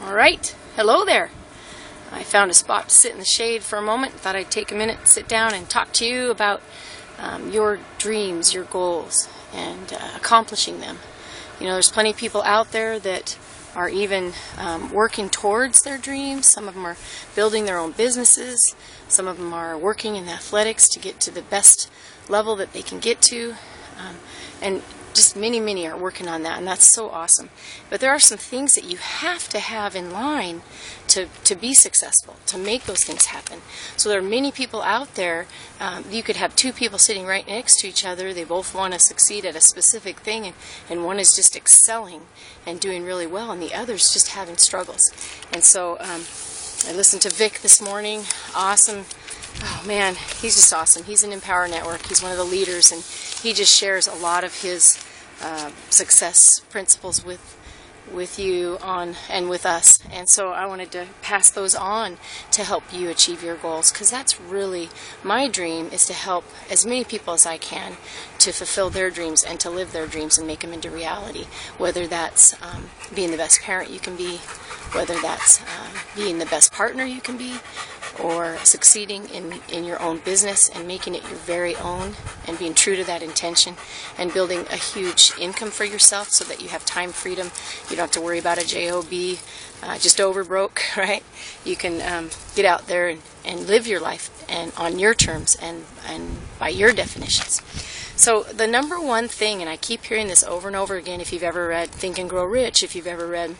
All right, hello there. I found a spot to sit in the shade for a moment. Thought I'd take a minute, sit down, and talk to you about your dreams, your goals, and accomplishing them. You know, there's plenty of people out there that are even working towards their dreams. Some of them are building their own businesses. Some of them are working in athletics to get to the best level that they can get to. And just many are working on that, and that's so awesome. But there are some things that you have to have in line to be successful, to make those things happen. So there are many people out there. You could have two people sitting right next to each other. They both want to succeed at a specific thing, and one is just excelling and doing really well, and the other's just having struggles. And so I listened to Vic this morning. Awesome. Oh man, he's just awesome. He's in Empower Network. He's one of the leaders, and he just shares a lot of his success principles with you and with us. And so I wanted to pass those on to help you achieve your goals, because that's really my dream, is to help as many people as I can to fulfill their dreams and to live their dreams and make them into reality. Whether that's being the best parent you can be, whether that's being the best partner you can be, or succeeding in your own business and making it your very own and being true to that intention and building a huge income for yourself so that you have time freedom. You don't have to worry about a job, just over broke, right? You can get out there and live your life and on your terms and by your definitions. So the number one thing, and I keep hearing this over and over again, if you've ever read Think and Grow Rich, if you've ever read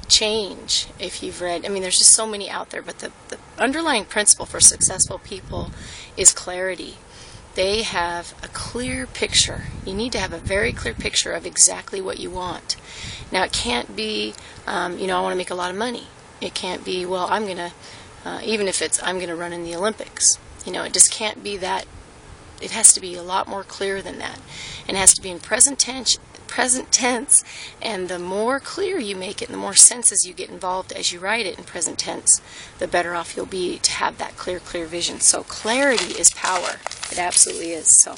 Change, if you've read, I mean, there's just so many out there, but the underlying principle for successful people is clarity. They have a clear picture. You need to have a very clear picture of exactly what you want. Now, it can't be, I want to make a lot of money. It can't be, well, I'm going to, even if it's, I'm going to run in the Olympics. It just can't be that. It has to be a lot more clear than that. And it has to be in present tense, and the more clear you make it, and the more senses you get involved as you write it in present tense, the better off you'll be to have that clear vision. So clarity is power. It absolutely is. So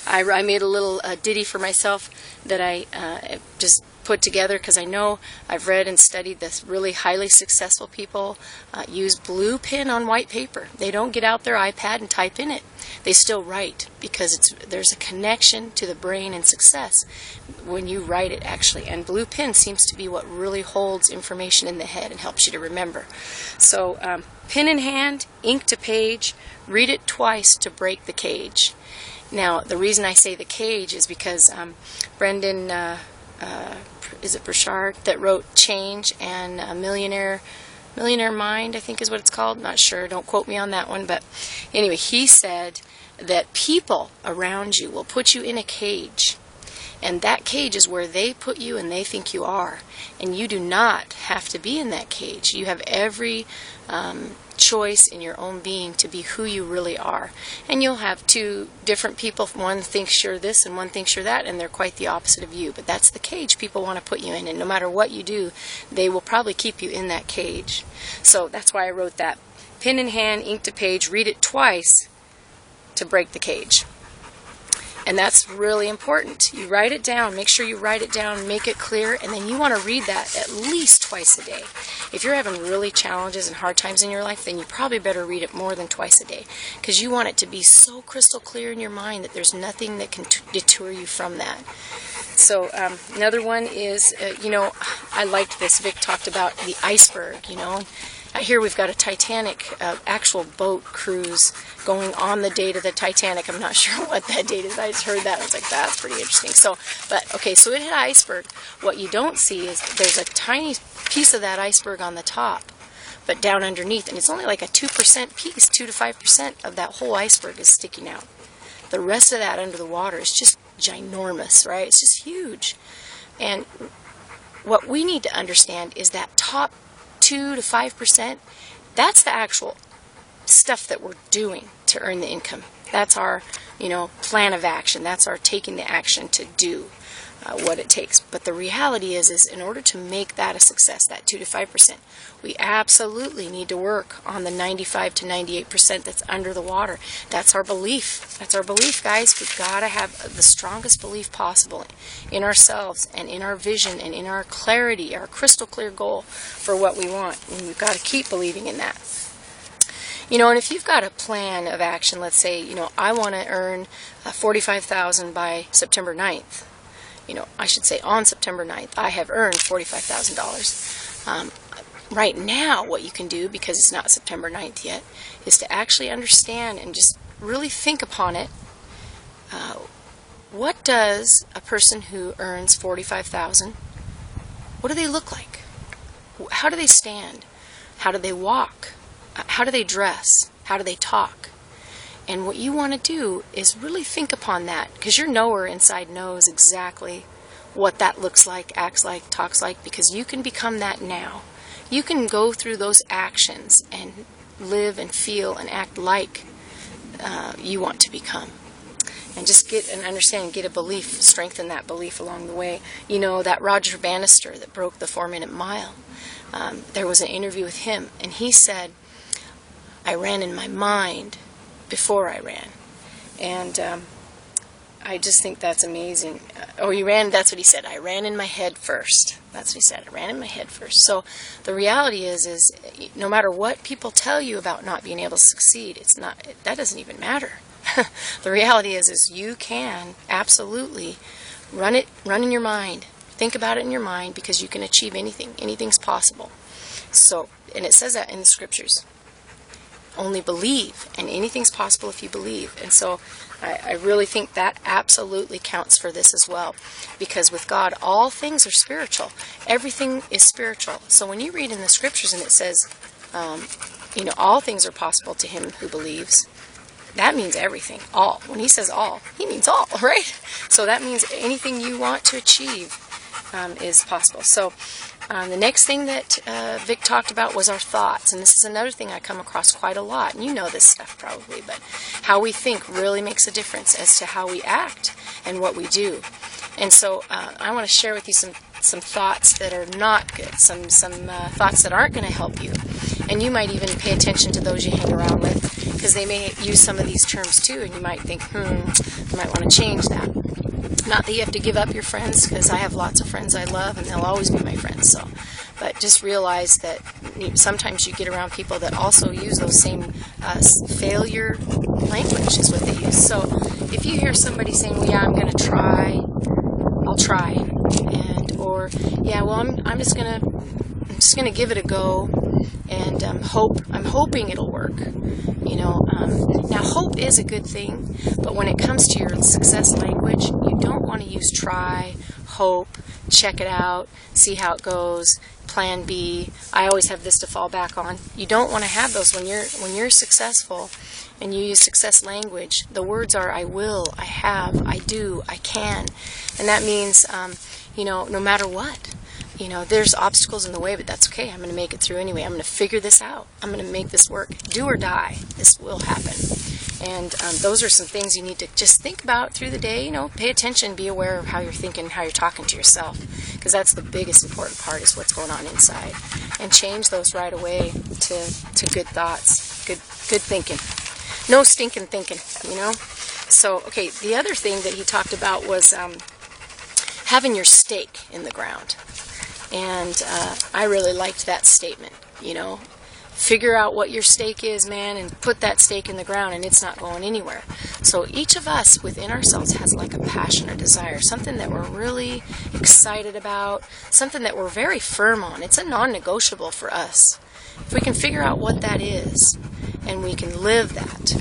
I made a little ditty for myself that I just put together, because I know I've read and studied this really highly successful people use blue pen on white paper. They don't get out their iPad and type in it. They still write, because there's a connection to the brain and success when you write it, actually. And blue pen seems to be what really holds information in the head and helps you to remember. So pen in hand, ink to page, read it twice to break the cage. Now, the reason I say the cage is because Brendan is it Burchard that wrote Change and Millionaire Mind, I think is what it's called. Not sure. Don't quote me on that one. But anyway, he said that people around you will put you in a cage. And that cage is where they put you and they think you are. And you do not have to be in that cage. You have every choice in your own being to be who you really are. And you'll have two different people. One thinks you're this and one thinks you're that, and they're quite the opposite of you. But that's the cage people want to put you in. And no matter what you do, they will probably keep you in that cage. So that's why I wrote that. Pen in hand, ink to page, read it twice to break the cage. And that's really important. You write it down. Make sure you write it down, make it clear, and then you want to read that at least twice a day. If you're having really challenges and hard times in your life, then you probably better read it more than twice a day, because you want it to be so crystal clear in your mind that there's nothing that can detour you from that. So another one is, I liked this. Vic talked about the iceberg, Here we've got a Titanic actual boat cruise going on the date of the Titanic. I'm not sure what that date is. I just heard that. I was like, that's pretty interesting. So it hit an iceberg. What you don't see is there's a tiny piece of that iceberg on the top, but down underneath, and it's only like a 2% piece, 2 to 5% of that whole iceberg is sticking out. The rest of that under the water is just ginormous, right? It's just huge. And what we need to understand is that top 2 to 5%, that's the actual stuff that we're doing to earn the income. That's our, plan of action. That's our taking the action to do. what it takes. But the reality is in order to make that a success, that 2 to 5%, we absolutely need to work on the 95 to 98% that's under the water. That's our belief. That's our belief, guys. We've got to have the strongest belief possible in ourselves and in our vision and in our clarity, our crystal clear goal for what we want. And we've got to keep believing in that. And if you've got a plan of action, let's say, I want to earn $45,000 by September 9th. I should say on September 9th, I have earned $45,000. Right now, what you can do, because it's not September 9th yet, is to actually understand and just really think upon it. What does a person who earns $45,000, what do they look like? How do they stand? How do they walk? How do they dress? How do they talk? And what you want to do is really think upon that, because your knower inside knows exactly what that looks like, acts like, talks like, because you can become that now. You can go through those actions and live and feel and act like you want to become. And just get an understanding, get a belief, strengthen that belief along the way. That Roger Bannister that broke the 4-minute mile, there was an interview with him, and he said, I ran in my mind before I ran. And I just think that's amazing. That's what he said, I ran in my head first. That's what he said, I ran in my head first. So the reality is no matter what people tell you about not being able to succeed, that doesn't even matter. The reality is you can absolutely run in your mind. Think about it in your mind, because you can achieve anything. Anything's possible. So, and it says that in the scriptures. Only believe, and anything's possible if you believe. And so I really think that absolutely counts for this as well, because with God all things are spiritual. Everything is spiritual. So when you read in the scriptures and it says all things are possible to him who believes, that means everything, all. When he says all, he means all, right? So that means anything you want to achieve is possible. So the next thing that Vic talked about was our thoughts, and this is another thing I come across quite a lot, and you know this stuff probably, but how we think really makes a difference as to how we act and what we do. And so I want to share with you some thoughts that are not good, some thoughts that aren't going to help you. And you might even pay attention to those you hang around with, because they may use some of these terms too, and you might think, I might want to change that. Not that you have to give up your friends, because I have lots of friends I love, and they'll always be my friends. So, but just realize that sometimes you get around people that also use those same failure language is what they use. So if you hear somebody saying, well, yeah, I'm going to try, I'll try, or yeah, well, I'm just going to give it a go, and I'm hoping it'll work. Now hope is a good thing, but when it comes to your success language, you don't want to use try, hope, check it out, see how it goes, plan B. I always have this to fall back on. You don't want to have those when you're successful and you use success language. The words are I will, I have, I do, I can. And that means no matter what. There's obstacles in the way, but that's okay. I'm going to make it through anyway. I'm going to figure this out. I'm going to make this work. Do or die. This will happen. And those are some things you need to just think about through the day. Pay attention, be aware of how you're thinking, how you're talking to yourself, because that's the biggest important part, is what's going on inside. And change those right away to good thoughts, good thinking. No stinking thinking, So, okay, the other thing that he talked about was having your stake in the ground. And I really liked that statement, Figure out what your stake is, man, and put that stake in the ground, and it's not going anywhere. So each of us within ourselves has like a passion or desire, something that we're really excited about, something that we're very firm on. It's a non-negotiable for us. If we can figure out what that is, and we can live that,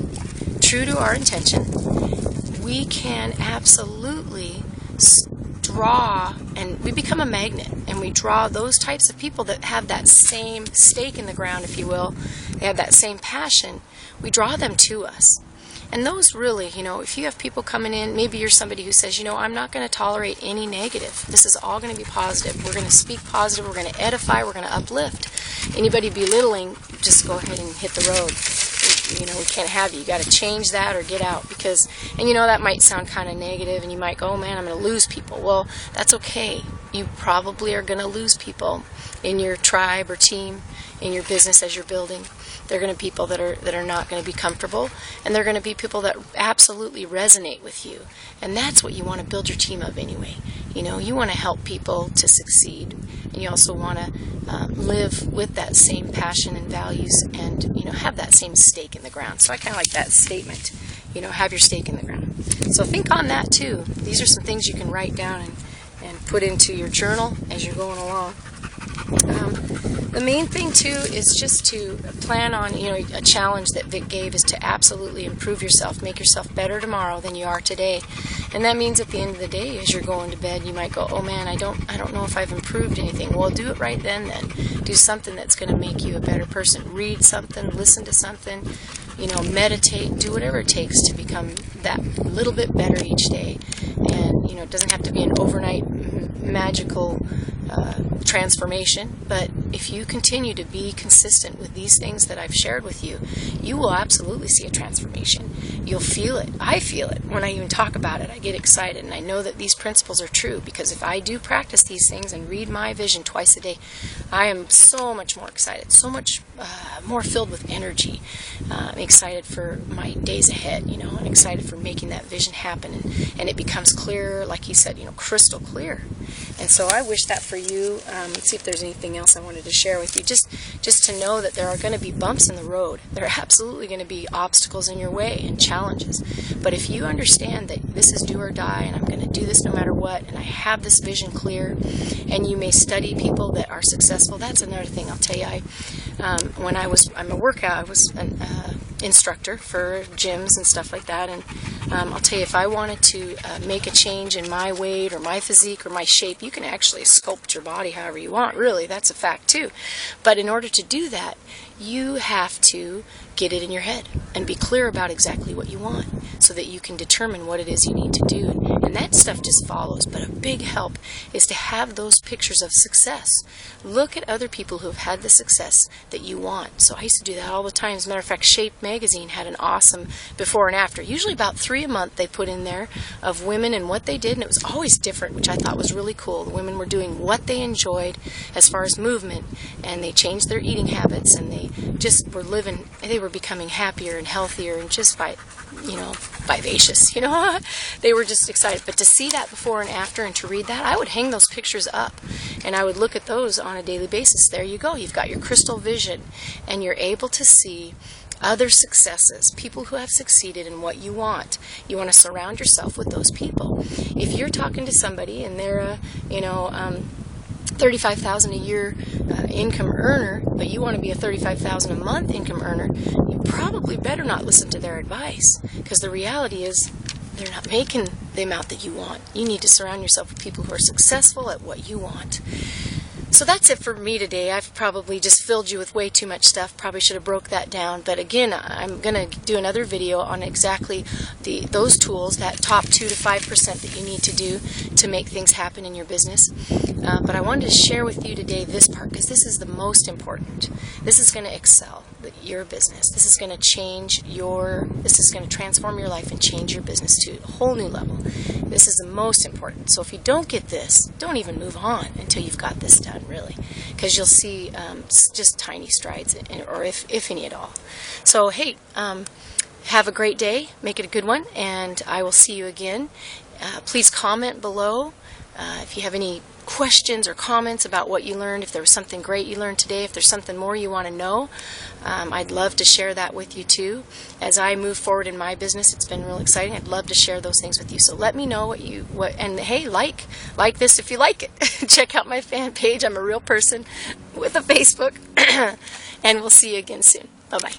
true to our intention, we can absolutely draw, and we become a magnet, and we draw those types of people that have that same stake in the ground, if you will. They have that same passion. We draw them to us. And those really, if you have people coming in, maybe you're somebody who says, I'm not going to tolerate any negative. This is all going to be positive. We're going to speak positive. We're going to edify. We're going to uplift. Anybody belittling, just go ahead and hit the road. we can't have you. You got to change that or get out, because, and that might sound kind of negative, and you might go, oh man, I'm going to lose people. Well, that's okay. You probably are going to lose people in your tribe or team, in your business as you're building. They're going to be people that are not going to be comfortable, and they're going to be people that absolutely resonate with you. And that's what you want to build your team of anyway. You want to help people to succeed, and you also want to live with that same passion and values, and have that same stake in the ground. So I kind of like that statement, have your stake in the ground. So think on that too. These are some things you can write down and put into your journal as you're going along. The main thing too is just to plan on, a challenge that Vic gave is to absolutely improve yourself, make yourself better tomorrow than you are today. And that means at the end of the day, as you're going to bed, you might go, oh man, I don't know if I've improved anything. Well, do it right then. Do something that's going to make you a better person. Read something, listen to something, meditate, do whatever it takes to become that little bit better each day. And, it doesn't have to be an overnight magical transformation, but if you continue to be consistent with these things that I've shared with you, you will absolutely see a transformation. You'll feel it. I feel it. When I even talk about it, I get excited, and I know that these principles are true, because if I do practice these things and read my vision twice a day, I am so much more excited, so much more filled with energy. I'm excited for my days ahead, I'm excited for making that vision happen, and it becomes clearer, like he said, crystal clear. And so I wish that for you. Let's see if there's anything else I wanted to share with you. Just to know that there are going to be bumps in the road. There are absolutely going to be obstacles in your way and challenges. But if you understand that this is do or die, and I'm going to do this no matter what, and I have this vision clear, and you may study people that are successful. That's another thing I'll tell you. I'm I was an instructor for gyms and stuff like that, and I'll tell you, if I wanted to make a change in my weight or my physique or my shape, you can actually sculpt your body however you want, really. That's a fact too. But in order to do that, you have to get it in your head and be clear about exactly what you want, so that you can determine what it is you need to do. And that stuff just follows. But a big help is to have those pictures of success. Look at other people who have had the success that you want. So I used to do that all the time. As a matter of fact, Shape magazine had an awesome before and after. Usually about 3 a month they put in there of women and what they did, and it was always different, which I thought was really cool. The women were doing what they enjoyed as far as movement, and they changed their eating habits, and they just were living, they were becoming happier and healthier, and just vivacious, they were just excited. But to see that before and after, and to read that, I would hang those pictures up, and I would look at those on a daily basis. There you go. You've got your crystal vision, and you're able to see other successes, people who have succeeded in what you want. You want to surround yourself with those people. If you're talking to somebody and they're $35,000 a year income earner, but you want to be a $35,000 a month income earner, you probably better not listen to their advice, because the reality is they're not making the amount that you want. You need to surround yourself with people who are successful at what you want. So that's it for me today. I've probably just filled you with way too much stuff. Probably should have broke that down. But again, I'm going to do another video on exactly those tools, that top 2 to 5% that you need to do to make things happen in your business. But I wanted to share with you today this part, because this is the most important. This is going to excel your business. This is going to this is going to transform your life and change your business to a whole new level. This is the most important. So if you don't get this, don't even move on until you've got this done, really, because you'll see just tiny strides, or if any at all. So hey, have a great day. Make it a good one, and I will see you again. Please comment below if you have any questions or comments about what you learned, if there was something great you learned today, if there's something more you want to know. I'd love to share that with you too. As I move forward in my business, it's been real exciting. I'd love to share those things with you. So let me know and hey, like this if you like it. Check out my fan page. I'm a real person with a Facebook. And we'll see you again soon. Bye-bye.